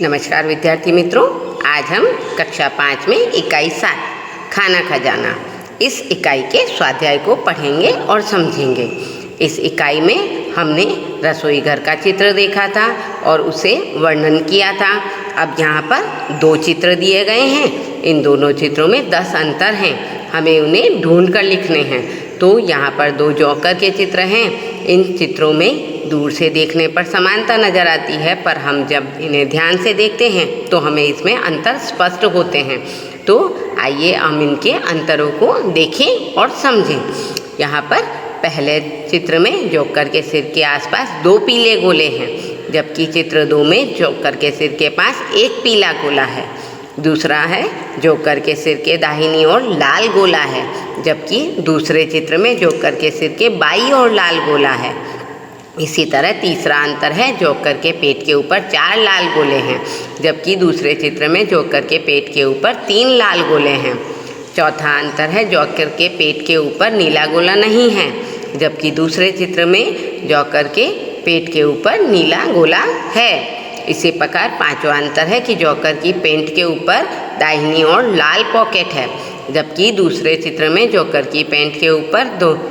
नमस्कार विद्यार्थी मित्रों, आज हम कक्षा 5 में इकाई 7 खाना खजाना इस इकाई के स्वाध्याय को पढ़ेंगे और समझेंगे। इस इकाई में हमने रसोई घर का चित्र देखा था और उसे वर्णन किया था। अब यहाँ पर 2 चित्र दिए गए हैं। इन दोनों चित्रों में 10 अंतर हैं, हमें उन्हें ढूंढ कर लिखने हैं। तो यहाँ पर 2 जोकर के चित्र हैं। इन चित्रों में दूर से देखने पर समानता नज़र आती है, पर हम जब इन्हें ध्यान से देखते हैं तो हमें इसमें अंतर स्पष्ट होते हैं। तो आइए हम इनके अंतरों को देखें और समझें। यहाँ पर पहले चित्र में जोकर के सिर के आसपास 2 पीले गोले हैं, जबकि चित्र 2 में जोकर के सिर के पास 1 पीला गोला है। दूसरा है जोकर के सिर के दाहिनी ओर लाल गोला है, जबकि दूसरे चित्र में जोकर के सिर के बाईं ओर लाल गोला है। इसी तरह तीसरा अंतर है जोकर के पेट के ऊपर 4 लाल गोले हैं, जबकि दूसरे चित्र में जोकर के पेट के ऊपर 3 लाल गोले हैं। चौथा अंतर है जोकर के पेट के ऊपर नीला गोला नहीं है, जबकि दूसरे चित्र में जोकर के पेट के ऊपर नीला गोला है। इसी प्रकार पांचवा अंतर है कि जोकर की पैंट के ऊपर दाहिनी ओर लाल पॉकेट है, जबकि दूसरे चित्र में जोकर की पैंट के ऊपर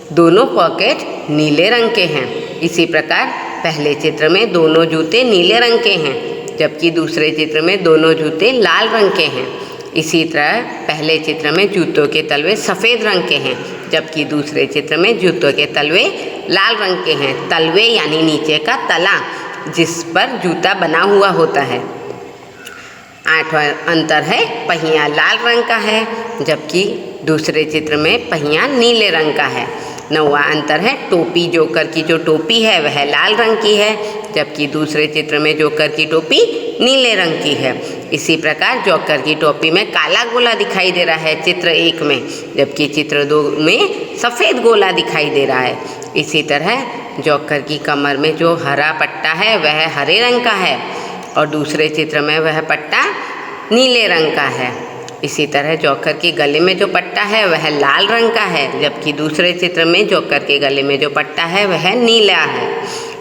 दोनों पॉकेट नीले रंग के हैं। इसी प्रकार पहले चित्र में दोनों जूते नीले रंग के हैं, जबकि दूसरे चित्र में दोनों जूते लाल रंग के हैं। इसी तरह पहले चित्र में जूतों के तलवे सफ़ेद रंग के हैं, जबकि दूसरे चित्र में जूतों के तलवे लाल रंग के हैं। तलवे यानी नीचे का तला, जिस पर जूता बना हुआ होता है। 8वां अंतर है पहिया लाल रंग का है, जबकि दूसरे चित्र में पहिया नीले रंग का है। 9वां अंतर है टोपी, जोकर की जो टोपी है वह लाल रंग की है, जबकि दूसरे चित्र में जोकर की टोपी नीले रंग की है। इसी प्रकार जोकर की टोपी में काला गोला दिखाई दे रहा है चित्र 1 में, जबकि चित्र 2 में सफ़ेद गोला दिखाई दे रहा है। इसी तरह जोकर की कमर में जो हरा पट्टा है वह हरे रंग का है और दूसरे चित्र में वह पट्टा नीले रंग का है। इसी तरह जोकर के गले में जो पट्टा है वह लाल रंग का है, जबकि दूसरे चित्र में जोकर के गले में जो पट्टा है वह नीला है।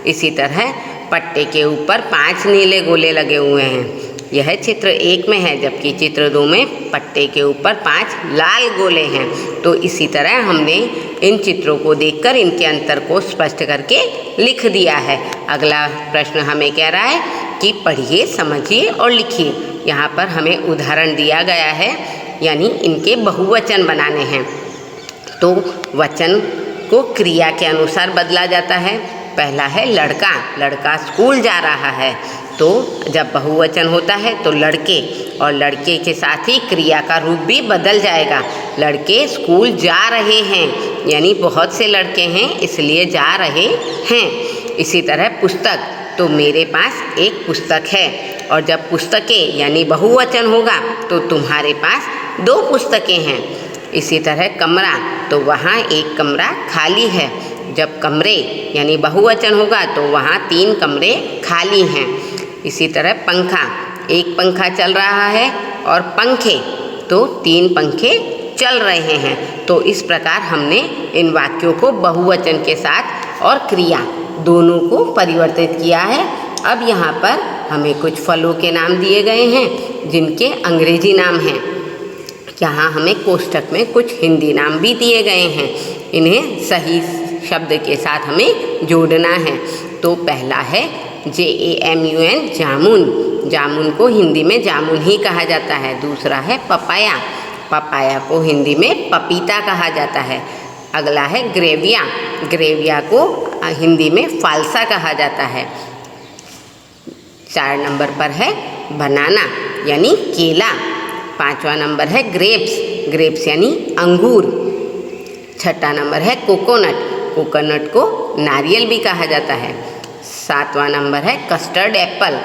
इसी तरह पट्टे के ऊपर 5 नीले गोले लगे हुए हैं। यह चित्र 1 में है, जबकि चित्र 2 में पट्टे के ऊपर 5 लाल गोले हैं। तो इसी तरह हमने इन चित्रों को देखकर इनके अंतर को स्पष्ट करके लिख दिया है। अगला प्रश्न हमें कह रहा है कि पढ़िए, समझिए और लिखिए। यहाँ पर हमें उदाहरण दिया गया है, यानी इनके बहुवचन बनाने हैं। तो वचन को क्रिया के अनुसार बदला जाता है। पहला है लड़का, लड़का स्कूल जा रहा है। तो जब बहुवचन होता है तो लड़के, और लड़के के साथ ही क्रिया का रूप भी बदल जाएगा। लड़के स्कूल जा रहे हैं, यानी बहुत से लड़के हैं इसलिए जा रहे हैं। इसी तरह पुस्तक, तो मेरे पास एक पुस्तक है। और जब पुस्तकें यानी बहुवचन होगा तो तुम्हारे पास 2 पुस्तकें हैं। इसी तरह कमरा, तो वहाँ एक कमरा खाली है। जब कमरे यानी बहुवचन होगा तो वहाँ 3 कमरे खाली हैं। इसी तरह पंखा, एक पंखा चल रहा है, और पंखे, तो 3 पंखे चल रहे हैं। तो इस प्रकार हमने इन वाक्यों को बहुवचन के साथ और क्रिया दोनों को परिवर्तित किया है। अब यहाँ पर हमें कुछ फलों के नाम दिए गए हैं जिनके अंग्रेजी नाम हैं। यहाँ हमें कोष्ठक में कुछ हिंदी नाम भी दिए गए हैं, इन्हें सही शब्द के साथ हमें जोड़ना है। तो पहला है JAMUN, जामुन, जामुन को हिंदी में जामुन ही कहा जाता है। दूसरा है पपाया, पपाया को हिंदी में पपीता कहा जाता है। अगला है ग्रेविया, ग्रेविया को हिंदी में फालसा कहा जाता है। 4 नंबर पर है बनाना यानी केला। 5वां नंबर है ग्रेप्स, ग्रेप्स यानी अंगूर। 6ठा नंबर है कोकोनट, कोकोनट को नारियल भी कहा जाता है। 7वां नंबर है कस्टर्ड एप्पल,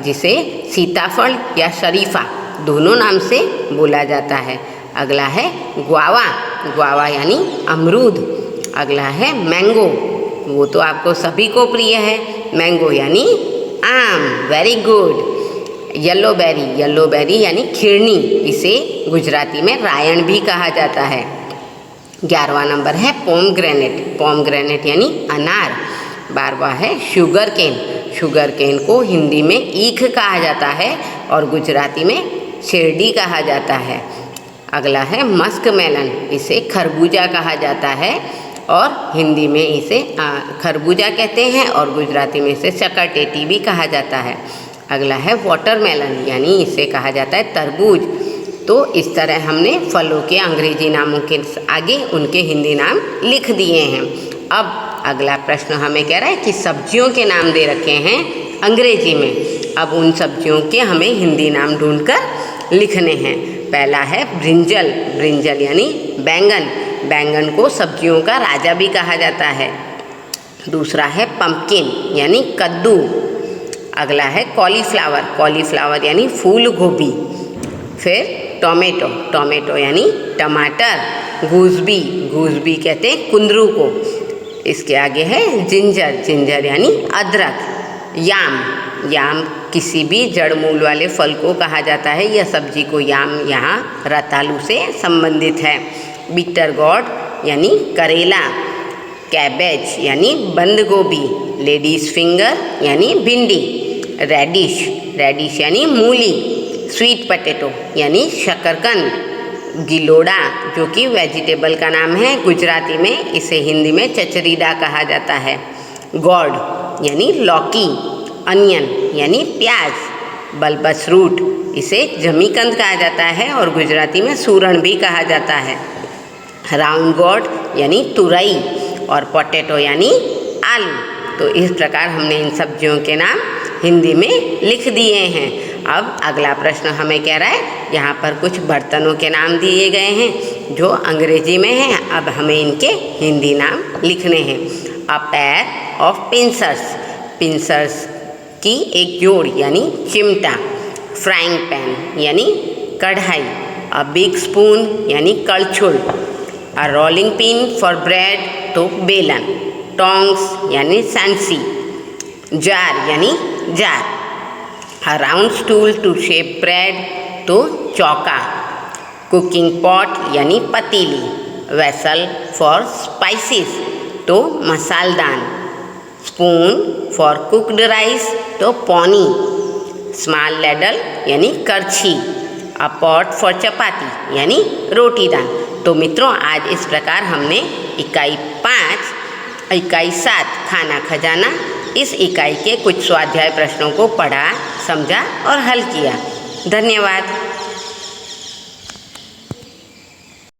जिसे सीताफल या शरीफा दोनों नाम से बोला जाता है। अगला है गुआवा, गुआवा यानी अमरूद। अगला है मैंगो, वो तो आपको सभी को प्रिय है, मैंगो यानी आम, very good. Yellow berry, yellow berry यानी खिरनी, इसे गुजराती में रायण भी कहा जाता है। 11वां नंबर है पोमग्रेनेट, पोमग्रेनेट यानी अनार। 12वां है शुगर केन, शुगर केन को हिंदी में ईख कहा जाता है और गुजराती में शेरडी कहा जाता है। अगला है मस्क मेलन, इसे खरबूजा कहा जाता है और हिंदी में इसे खरबूजा कहते हैं और गुजराती में इसे शकरटेटी भी कहा जाता है। अगला है वाटरमेलन, यानी इसे कहा जाता है तरबूज। तो इस तरह हमने फलों के अंग्रेजी नामों के आगे उनके हिंदी नाम लिख दिए हैं। अब अगला प्रश्न हमें कह रहा है कि सब्जियों के नाम दे रखे हैं अंग्रेजी में। अब उन सब्जियों के हमें हिंदी नाम ढूंढकर लिखने हैं। पहला है ब्रिंजल, ब्रिंजल यानी बैंगन, बैंगन को सब्जियों का राजा भी कहा जाता है। दूसरा है पम्पकिन यानी कद्दू। अगला है कॉलीफ्लावर, कॉलीफ्लावर यानी फूल गोभी। फिर टोमेटो, टोमेटो यानी टमाटर। गूसबी, गूसबी कहते हैं कुंदरू को। इसके आगे है जिंजर, जिंजर यानी अदरक। याम, याम किसी भी जड़ मूल वाले फल को कहा जाता है। यह सब्जी को याम यहाँ रतालू से संबंधित है। बिटर गॉड यानी करेला। कैबेज यानी बंद गोभी। लेडीज फिंगर यानी भिंडी। रेडिश, रेडिश यानी मूली। स्वीट पटेटो यानी शकरकंद। गिलोड़ा जो कि वेजिटेबल का नाम है, गुजराती में इसे हिंदी में चचरीदा कहा जाता है। गॉड यानी लौकी। अनियन यानी प्याज। बल्बस रूट, इसे जमीकंद कहा जाता है और गुजराती में सूरण भी कहा जाता है। राउंड गॉड यानी तुरई और पोटैटो यानी आलू। तो इस प्रकार हमने इन सब्जियों के नाम हिंदी में लिख दिए हैं। अब अगला प्रश्न हमें कह रहा है, यहाँ पर कुछ बर्तनों के नाम दिए गए हैं जो अंग्रेजी में हैं। अब हमें इनके हिंदी नाम लिखने हैं। A pair of pincers, pincers की एक जोड़ यानी चिमटा। फ्राइंग पैन यानी कढ़ाई। अ बिग स्पून यानी कड़छुल। A rolling pin for bread तो बेलन। टोंग्स यानी सांसी। जार यानी jar. A round stool to shape bread तो चौका। कुकिंग पॉट यानी पतीली। वेसल फॉर स्पाइसेस तो Masaldan. Spoon for cooked rice तो पौनी। स्मॉल लैडल यानी करछी। अ पॉट फॉर चपाती यानी रोटीदान। तो मित्रों, आज इस प्रकार हमने इकाई 5, इकाई 7 खाना खजाना, इस इकाई के कुछ स्वाध्याय प्रश्नों को पढ़ा, समझा और हल किया। धन्यवाद।